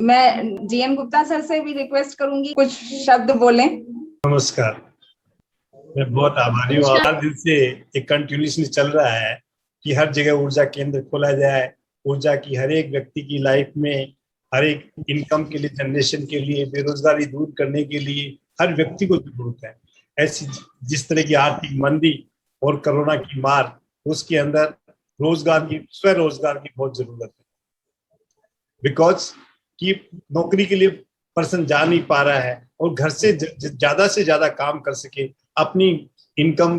मैं GN Gupta sir से भी रिक्वेस्ट करूंगी कुछ शब्द बोलें। नमस्कार। मैं बहुत आभारी हूँ। हर दिन से एक कंटिन्यूसली चल रहा है कि हर जगह ऊर्जा केंद्र खोला जाए। ऊर्जा की हर एक व्यक्ति की लाइफ में, हर एक इनकम के लिए, जनरेशन के लिए, बेरोजगारी दूर करने के लिए हर व्यक्ति को जरूरत है। ऐसी जिस तरह की आर्थिक मंदी और कोरोना की मार, उसके अंदर रोजगार की, स्वरोजगार की बहुत जरूरत है। बिकॉज कि नौकरी के लिए पर्सन जा नहीं पा रहा है और घर से ज्यादा काम कर सके, अपनी इनकम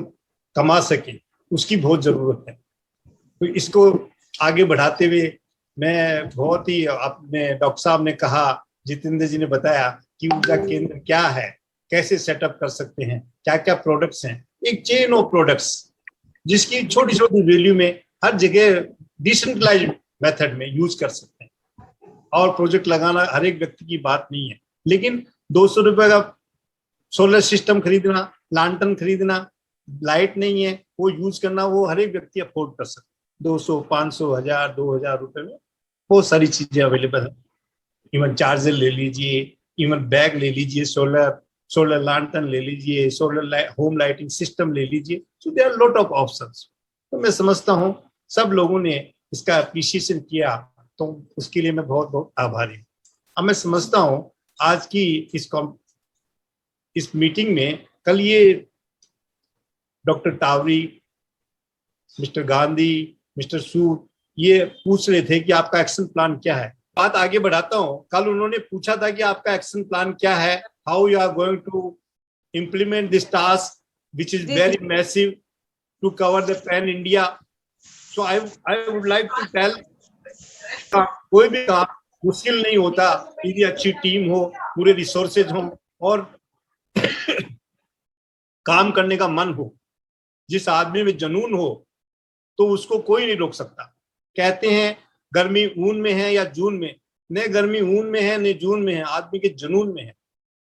कमा सके, उसकी बहुत जरूरत है। तो इसको आगे बढ़ाते हुए मैं बहुत ही, आपने डॉक्टर साहब ने कहा, जितेंद्र जी ने बताया कि ऊर्जा केंद्र क्या है, कैसे सेटअप कर सकते हैं, क्या क्या प्रोडक्ट्स हैं। एक चेन ऑफ प्रोडक्ट्स जिसकी छोटी छोटी वैल्यू में हर जगह डिसेंट्रलाइज्ड मेथड में यूज कर सकते हैं। और प्रोजेक्ट लगाना हर एक व्यक्ति की बात नहीं है, लेकिन 200 रुपए का सोलर सिस्टम खरीदना, लैंटर्न खरीदना, लाइट नहीं है वो यूज करना, वो हर एक व्यक्ति अफोर्ड कर सकता है। 200, 500, 1000, 2000 रुपए में बहुत सारी चीजें अवेलेबल है। इवन चार्जर ले लीजिए, इवन बैग ले लीजिए, सोलर लैंटर्न ले लीजिए, सोलर होम लाइटिंग सिस्टम ले लीजिए। So there are lot of options. तो मैं समझता हूँ सब लोगों ने इसका अप्रिशिएशन किया, तो उसके लिए मैं बहुत बहुत आभारी हूँ। अब मैं समझता हूँ आज की इस मीटिंग में, कल ये doctor Tawri, mister Gandhi, mister Sood ये पूछ रहे थे कि आपका एक्शन प्लान क्या है। बात आगे बढ़ाता हूँ। कल उन्होंने पूछा था कि आपका एक्शन प्लान क्या है, how you are going to implement this task which is very massive to cover the pan India. So I would like to tell, कोई भी काम मुश्किल नहीं होता यदि अच्छी टीम हो, पूरे रिसोर्सेज हो और काम करने का मन हो। जिस आदमी में जुनून हो तो उसको कोई नहीं रोक सकता। कहते हैं गर्मी ऊन में है या जून में, न गर्मी ऊन में है न जून में है, आदमी के जुनून में है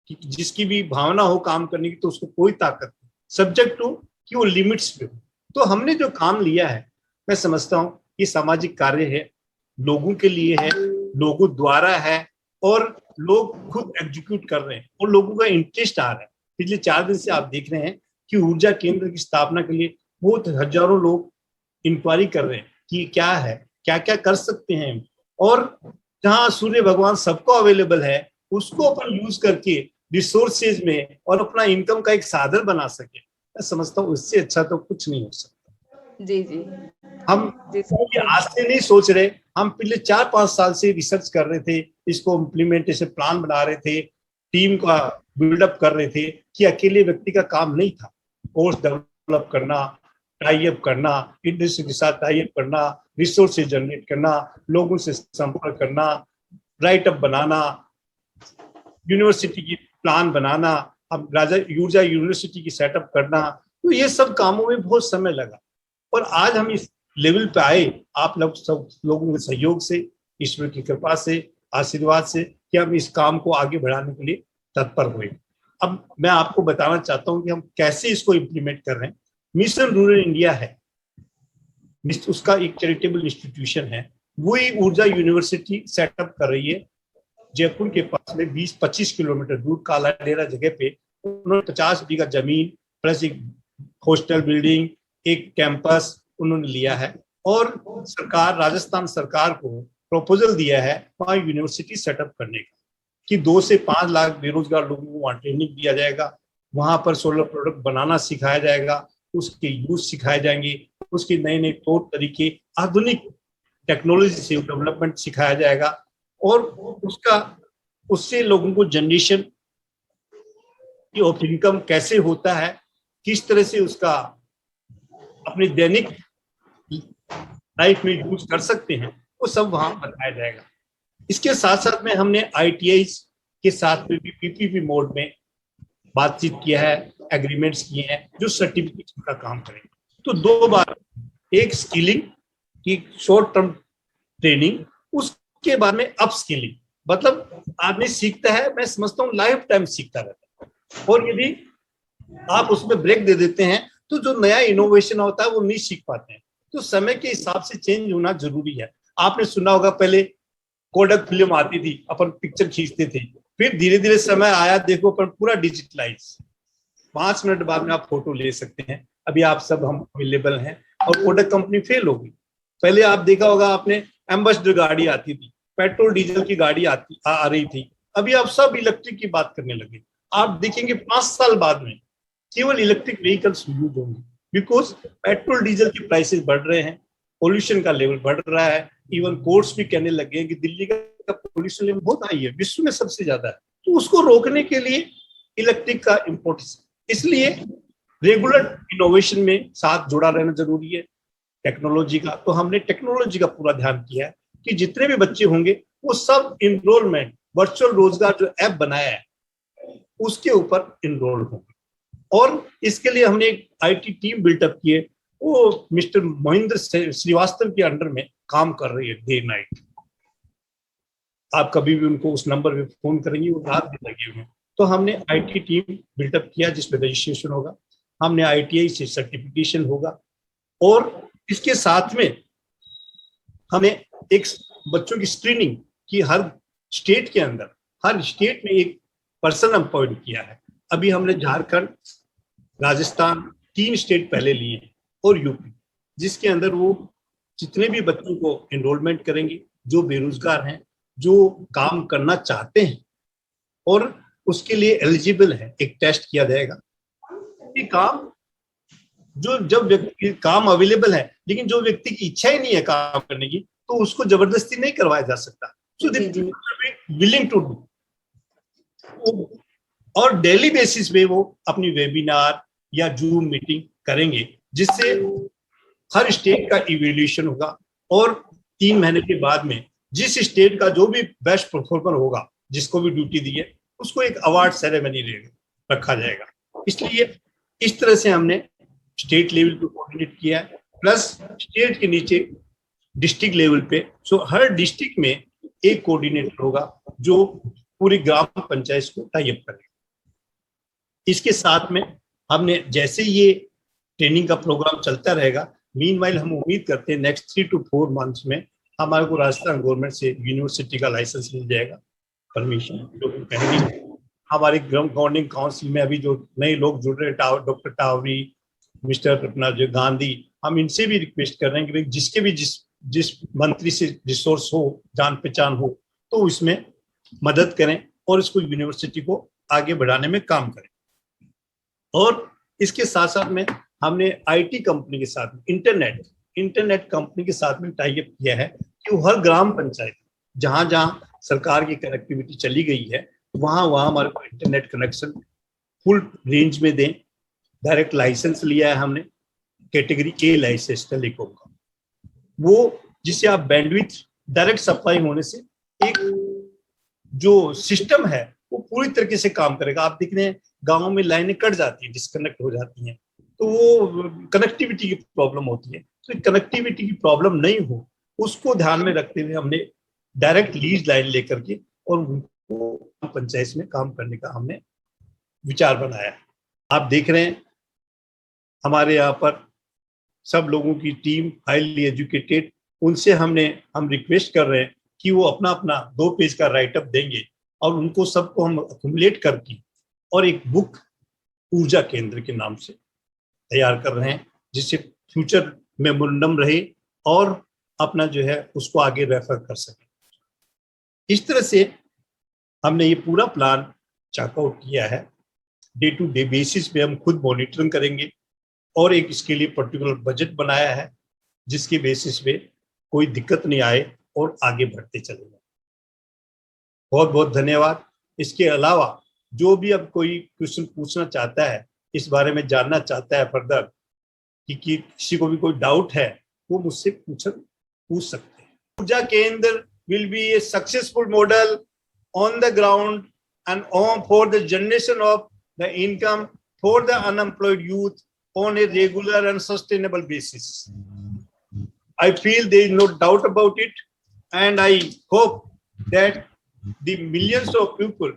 कि जिसकी भी भावना हो काम करने की तो उसको कोई ताकत नहीं, सब्जेक्ट टू कि वो लिमिट्स पे हो। तो हमने जो काम लिया है, मैं समझता हूँ ये सामाजिक कार्य है, लोगों के लिए है, लोगों द्वारा है और लोग खुद एग्जीक्यूट कर रहे हैं और लोगों का इंटरेस्ट आ रहा है। पिछले 4 दिन से आप देख रहे हैं कि ऊर्जा केंद्र की स्थापना के लिए बहुत हजारों लोग इंक्वायरी कर रहे हैं कि क्या है, क्या क्या कर सकते हैं, और जहां सूर्य भगवान सबको अवेलेबल है उसको अपन यूज करके रिसोर्सेज में और अपना इनकम का एक साधन बना सके। मैं समझता हूँ इससे अच्छा तो कुछ नहीं हो सकता। जी जी, हम आज से नहीं सोच रहे, हम पिछले 4-5 साल से रिसर्च कर रहे थे, इसको इम्प्लीमेंटेशन प्लान बना रहे थे, टीम का बिल्डअप कर रहे थे कि अकेले व्यक्ति का काम नहीं था। कोर्स डेवलप करना, टाई अप करना, इंडस्ट्री के साथ टाई अप करना, रिसोर्सेज जनरेट करना, लोगों से संपर्क करना, राइट अप बनाना, यूनिवर्सिटी की प्लान बनाना, अब राजा ऊर्जा यूनिवर्सिटी की सेटअप करना। तो ये सब कामों में बहुत समय लगा और आज हम इस लेवल पे आए, आप लोग सब लोगों के सहयोग से, ईश्वर की कृपा से, आशीर्वाद से, कि हम इस काम को आगे बढ़ाने के लिए तत्पर हुए। अब मैं आपको बताना चाहता हूं कि हम कैसे इसको इम्प्लीमेंट कर रहे हैं। मिशन रूरल इंडिया है, उसका एक चैरिटेबल इंस्टीट्यूशन है, वही ऊर्जा यूनिवर्सिटी सेटअप कर रही है जयपुर के पास में 20-25 किलोमीटर दूर काला डेरा जगह पे। उन्होंने 50 बीघा जमीन प्लस एक हॉस्टल बिल्डिंग, एक कैंपस उन्होंने लिया है और सरकार, राजस्थान सरकार को प्रपोजल दिया है वहां यूनिवर्सिटी सेटअप करने का, कि 2 से 5 लाख बेरोजगार लोगों को वहां ट्रेनिंग दिया जाएगा, वहां पर सोलर प्रोडक्ट बनाना सिखाया जाएगा, उसके यूज सिखाए जाएंगे, उसके नए नए तौर तरीके, आधुनिक टेक्नोलॉजी से डेवलपमेंट सिखाया जाएगा और उससे लोगों को जनरेशन ऑफ इनकम कैसे होता है, किस तरह से उसका अपने दैनिक लाइफ में यूज कर सकते हैं, वो सब वहां बताया जाएगा। इसके साथ साथ में हमने ITI के साथ में भी PPP मोड में बातचीत किया है, एग्रीमेंट्स किए हैं जो सर्टिफिकेशन का काम करेंगे। तो 2 बार, एक स्किलिंग की शॉर्ट टर्म ट्रेनिंग, उसके बाद में अप स्किलिंग, मतलब आदमी सीखता है, मैं समझता हूँ लाइफ टाइम सीखता रहता है और यदि आप उसमें ब्रेक दे देते हैं तो जो नया इनोवेशन होता है वो नहीं सीख पाते हैं। तो समय के हिसाब से चेंज होना जरूरी है। आपने सुना होगा पहले कोडक फिल्म आती थी, अपन पिक्चर खींचते थे। फिर धीरे धीरे समय आया, देखो अपन पूरा डिजिटलाइज, 5 मिनट बाद में आप फोटो ले सकते हैं। अभी आप सब हम अवेलेबल हैं। और कोडक कंपनी फेल हो गई। पहले आप देखा होगा आपने, एम्बेसडर गाड़ी आती थी, पेट्रोल डीजल की गाड़ी आ रही थी। अभी आप सब इलेक्ट्रिक की बात करने लगे। आप देखेंगे 5 साल बाद में केवल इलेक्ट्रिक व्हीकल्स यूज होंगे, बिकॉज पेट्रोल डीजल के प्राइसेस बढ़ रहे हैं, पोल्यूशन का लेवल बढ़ रहा है। इवन कोर्ट्स भी कहने लगे हैं कि दिल्ली का पोल्यूशन लेवल बहुत हाई है, विश्व में सबसे ज्यादा है। तो उसको रोकने के लिए इलेक्ट्रिक का इम्पोर्टेंस, इसलिए रेगुलर इनोवेशन में साथ जुड़ा रहना जरूरी है टेक्नोलॉजी का। तो हमने टेक्नोलॉजी का पूरा ध्यान किया है कि जितने भी बच्चे होंगे वो सब इनरोलमेंट, वर्चुअल रोजगार जो ऐप बनाया है उसके ऊपर इनरोल होंगे। और इसके लिए हमने एक आईटी टीम बिल्टअप की है, वो मिस्टर महेंद्र श्रीवास्तव के अंडर में काम कर रही है डे नाइट। आप कभी भी उनको उस नंबर पे फोन करेंगे, वो रात दिन लगे हुए हैं। तो हमने आईटी टीम बिल्टअप किया जिसमें रजिस्ट्रेशन होगा, हमने आईटीआई से सर्टिफिकेशन होगा, और इसके साथ में हमने एक बच्चों की स्क्रीनिंग की हर स्टेट के अंदर, हर स्टेट में एक पर्सन अपॉइंट किया है। अभी हमने झारखंड, राजस्थान 3 स्टेट पहले लिए और यूपी, जिसके अंदर वो जितने भी बच्चों को एनरोलमेंट करेंगे, जो बेरोजगार हैं, जो काम करना चाहते हैं और उसके लिए एलिजिबल है, एक टेस्ट किया जाएगा कि काम जो जब व्यक्ति काम अवेलेबल है, लेकिन जो व्यक्ति की इच्छा ही नहीं है काम करने की, तो उसको जबरदस्ती नहीं करवाया जा सकता। सो दे विलिंग टू डू। और डेली बेसिस पे वो अपनी वेबिनार या जूम मीटिंग करेंगे, जिससे हर स्टेट का इवैल्यूएशन होगा, और 3 महीने के बाद में जिस स्टेट का जो भी बेस्ट परफॉर्मर होगा, जिसको भी ड्यूटी दी है, उसको एक अवार्ड सेरेमनी रखा जाएगा। इसलिए इस तरह से हमने स्टेट लेवल पे कोऑर्डिनेट किया है, प्लस स्टेट के नीचे डिस्ट्रिक्ट लेवल पे। सो हर डिस्ट्रिक्ट में एक कोऑर्डिनेटर होगा जो पूरी ग्राम पंचायत को टाई अप करेगा। इसके साथ में हमने, जैसे ये ट्रेनिंग का प्रोग्राम चलता रहेगा, मीनवाइल हम उम्मीद करते हैं नेक्स्ट 3 to 4 मंथ्स में हमारे को राजस्थान गवर्नमेंट से यूनिवर्सिटी का लाइसेंस मिल जाएगा, परमिशन जो कहेंगे। हमारे गवर्निंग काउंसिल में अभी जो नए लोग जुड़ रहे हैं, डॉक्टर टावरी, मिस्टर अपना जो गांधी, हम इनसे भी रिक्वेस्ट कर रहे हैं कि जिसके भी जिस मंत्री से रिसोर्स हो, जान पहचान हो, तो इसमें मदद करें और इसको यूनिवर्सिटी को आगे बढ़ाने में काम करें। और इसके साथ साथ में हमने आईटी कंपनी के साथ, इंटरनेट कंपनी के साथ में टाई अप किया है कि वो हर ग्राम पंचायत जहां जहां सरकार की कनेक्टिविटी चली गई है, वहां हमारे को इंटरनेट कनेक्शन फुल रेंज में दें। डायरेक्ट लाइसेंस लिया है हमने, कैटेगरी ए लाइसेंस टेलीकॉम का, वो जिससे आप बैंडविड्थ डायरेक्ट सप्लाई होने से एक जो सिस्टम है वो पूरी तरीके से काम करेगा। आप देख रहे हैं गाँव में लाइनें कट जाती हैं, डिस्कनेक्ट हो जाती हैं, तो वो कनेक्टिविटी की प्रॉब्लम होती है। तो कनेक्टिविटी की प्रॉब्लम नहीं हो, उसको ध्यान में रखते हुए हमने डायरेक्ट लीज लाइन लेकर के और उनको पंचायत में काम करने का हमने विचार बनाया। आप देख रहे हैं हमारे यहाँ पर सब लोगों की टीम हाईली एजुकेटेड, उनसे हम रिक्वेस्ट कर रहे हैं कि वो अपना अपना 2 पेज का राइटअप देंगे, और उनको सबको हम अक्यूमुलेट करके और एक बुक ऊर्जा केंद्र के नाम से तैयार कर रहे हैं, जिससे फ्यूचर मेमोरेंडम रहे और अपना जो है उसको आगे रेफर कर सके। इस तरह से हमने ये पूरा प्लान चेकआउट किया है। डे टू डे बेसिस पे हम खुद मॉनिटरिंग करेंगे और एक इसके लिए पर्टिकुलर बजट बनाया है, जिसके बेसिस पे कोई दिक्कत नहीं आए और आगे बढ़ते चले। बहुत बहुत धन्यवाद। इसके अलावा जो भी अब कोई क्वेश्चन पूछना चाहता है, इस बारे में जानना चाहता है फर्दर, कि किसी को भी कोई डाउट है, वो मुझसे पूछ सकते हैं। ऊर्जा केंद्र will be A successful model on the ground and for the generation of the income for the unemployed youth on a regular and sustainable basis. I feel there is no doubt about it, and I hope that the millions of people,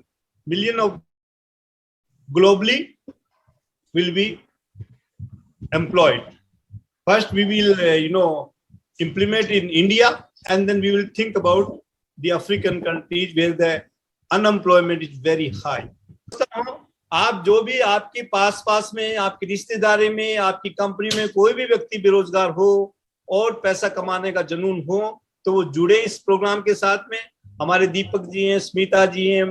globally, will be employed. First we will implement in India, and then we will think about the African countries where the unemployment is very high. आप जो भी आपके पास में, आपकी रिश्तेदारी में, आपकी company में कोई भी व्यक्ति बेरोजगार हो और पैसा कमाने का जुनून हो तो वो जुड़े इस प्रोग्राम के साथ में। हमारे दीपक जी हैं, स्मिता जी हैं,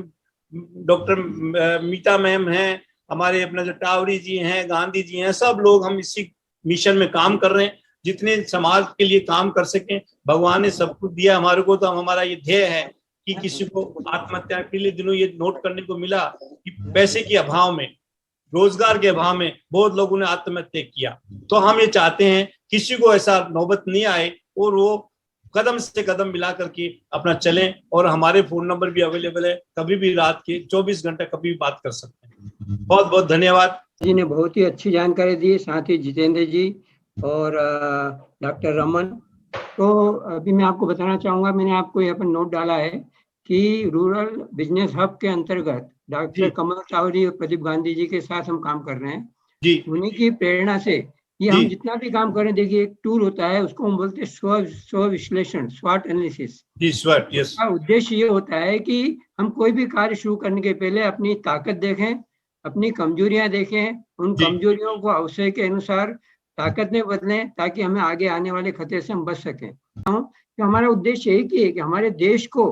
डॉक्टर मीता मैम हैं, हमारे अपना जो टावरी जी हैं, गांधी जी हैं, सब लोग हम इसी मिशन में काम कर रहे हैं। जितने समाज के लिए काम कर सकें, भगवान ने सब कुछ दिया हमारे को, तो हमारा ये ध्येय है कि किसी को आत्महत्या के लिए दिनों ये नोट करने को मिला कि पैसे के अभाव में, रोजगार के अभाव में बहुत लोगों ने आत्महत्या किया। तो हम ये चाहते हैं किसी को ऐसा नौबत नहीं आए और वो कदम से कदम मिला करके अपना चलें। और हमारे फोन नंबर भी अवेलेबल है, कभी भी रात के 24 घंटे कभी भी बात कर सकते हैं। बहुत बहुत धन्यवाद जी ने बहुत ही अच्छी जानकारी दी, साथ ही जितेंद्र जी और डॉक्टर रमन। तो अभी मैं आपको बताना चाहूँगा, मैंने आपको यहाँ पर नोट डाला है कि रूरल बिजनेस हब के अंतर्गत डॉक्टर कमल टावरी और प्रदीप गांधी जी के साथ हम काम कर रहे हैं जी। उन्हीं की प्रेरणा से ये हम जितना भी काम कर रहे हैं, देखिए एक टूल होता है, उसको हम बोलते हैं स्व विश्लेषण, स्वॉट एनालिसिस। जी, स्वॉट, यस। उसका उद्देश्य ये होता है कि हम कोई भी कार्य शुरू करने के पहले अपनी ताकत देखें, अपनी कमजोरियां देखें, उन कमजोरियों को अवसर के अनुसार ताकत में बदलें ताकि हमें आगे आने वाले खतरे से हम बच सकें। तो हमारा उद्देश्य एक ही है कि हमारे देश को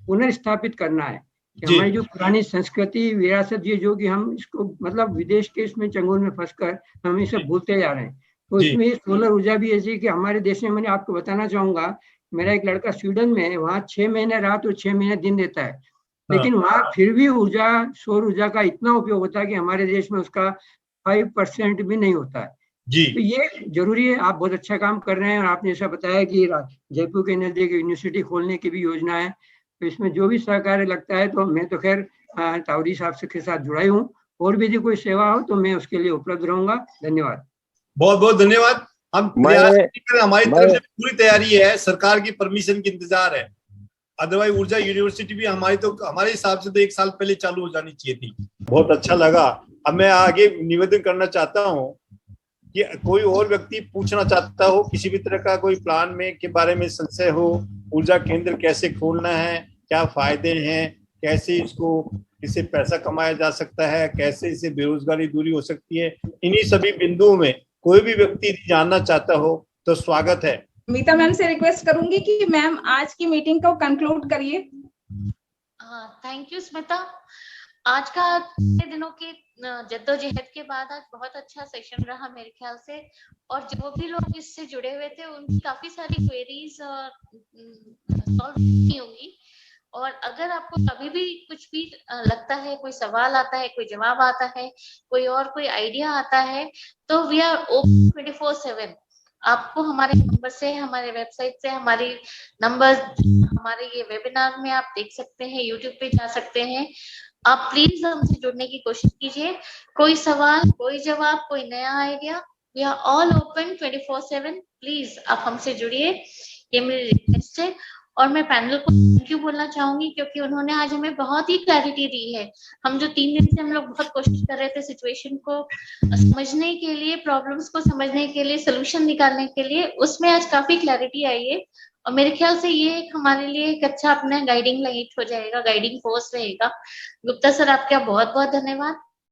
पुनर्स्थापित करना है कि हमारी जो पुरानी संस्कृति विरासत ये जो कि हम इसको मतलब विदेश के इसमें चंगुल में फंसकर हम इसे भूलते जा रहे हैं। तो इसमें सोलर ऊर्जा भी ऐसी कि हमारे देश में, मैंने आपको बताना चाहूंगा, मेरा एक लड़का स्वीडन में है, वहाँ 6 महीने रात और 6 महीने दिन देता है, लेकिन वहाँ फिर भी ऊर्जा, सौर ऊर्जा का इतना उपयोग होता है कि हमारे देश में उसका 5% भी नहीं होता है जी। तो ये जरूरी है। आप बहुत अच्छा काम कर रहे हैं और आपने ऐसा बताया कि जयपुर के नजदीक यूनिवर्सिटी खोलने की भी योजना है, तो इसमें जो भी सहकार्य लगता है, तो मैं तो खैर टावरी साहब के साथ जुड़ा ही हूँ, और भी यदि कोई सेवा हो तो मैं उसके लिए उपलब्ध रहूंगा। धन्यवाद, बहुत बहुत धन्यवाद। हम हमारी तरफ से पूरी तैयारी है, सरकार की परमिशन की इंतजार है। अदरवाइज ऊर्जा यूनिवर्सिटी भी हमारे हिसाब से तो 1 साल पहले चालू हो जानी चाहिए थी। बहुत अच्छा लगा। अब मैं आगे निवेदन करना चाहता हूँ कि कोई और व्यक्ति पूछना चाहता हो, किसी भी तरह का कोई प्लान में के बारे में संशय हो, ऊर्जा केंद्र कैसे खोलना है, क्या फायदे हैं, कैसे इससे पैसा कमाया जा सकता है, कैसे इससे बेरोजगारी दूरी हो सकती है, इन्हीं सभी बिंदुओं में कोई भी व्यक्ति जानना चाहता हो तो स्वागत है। मीता मैम से रिक्वेस्ट करूंगी कि मैम आज की मीटिंग को कंक्लूड करिए। Thank you Smita. आज का दिनों की जद्दोजहद के बाद आज बहुत अच्छा सेशन रहा मेरे ख्याल से, और जो भी लोग इससे जुड़े हुए थे उनकी काफी सारी क्वेरीज सॉल्व की होंगी। और अगर आपको कभी भी कुछ भी लगता है, कोई सवाल आता है, कोई जवाब आता है, कोई आइडिया आता है, तो वी आर ओपन 24/7। आपको हमारे नंबर से, हमारे वेबसाइट से, हमारी नंबर हमारे ये वेबिनार में आप देख सकते हैं, यूट्यूब पे जा सकते हैं। आप प्लीज हमसे जुड़ने की कोशिश कीजिए। कोई सवाल, कोई जवाब, कोई नया idea, we are all open 24/7। Please आप हमसे जुड़िए, ये मेरी रिक्वेस्ट है। और मैं पैनल को थैंक यू बोलना चाहूंगी क्योंकि उन्होंने आज हमें बहुत ही क्लैरिटी दी है। हम जो 3 दिन से हम लोग बहुत कोशिश कर रहे थे सिचुएशन को समझने के लिए, प्रॉब्लम्स को समझने के लिए, सोल्यूशन निकालने के लिए, उसमें आज काफी क्लैरिटी आई है। और मेरे ख्याल से ये एक हमारे लिए एक अच्छा अपना गाइडिंग लाइट हो जाएगा, गाइडिंग फोर्स रहेगा। गुप्ता सर, आपका बहुत बहुत धन्यवाद।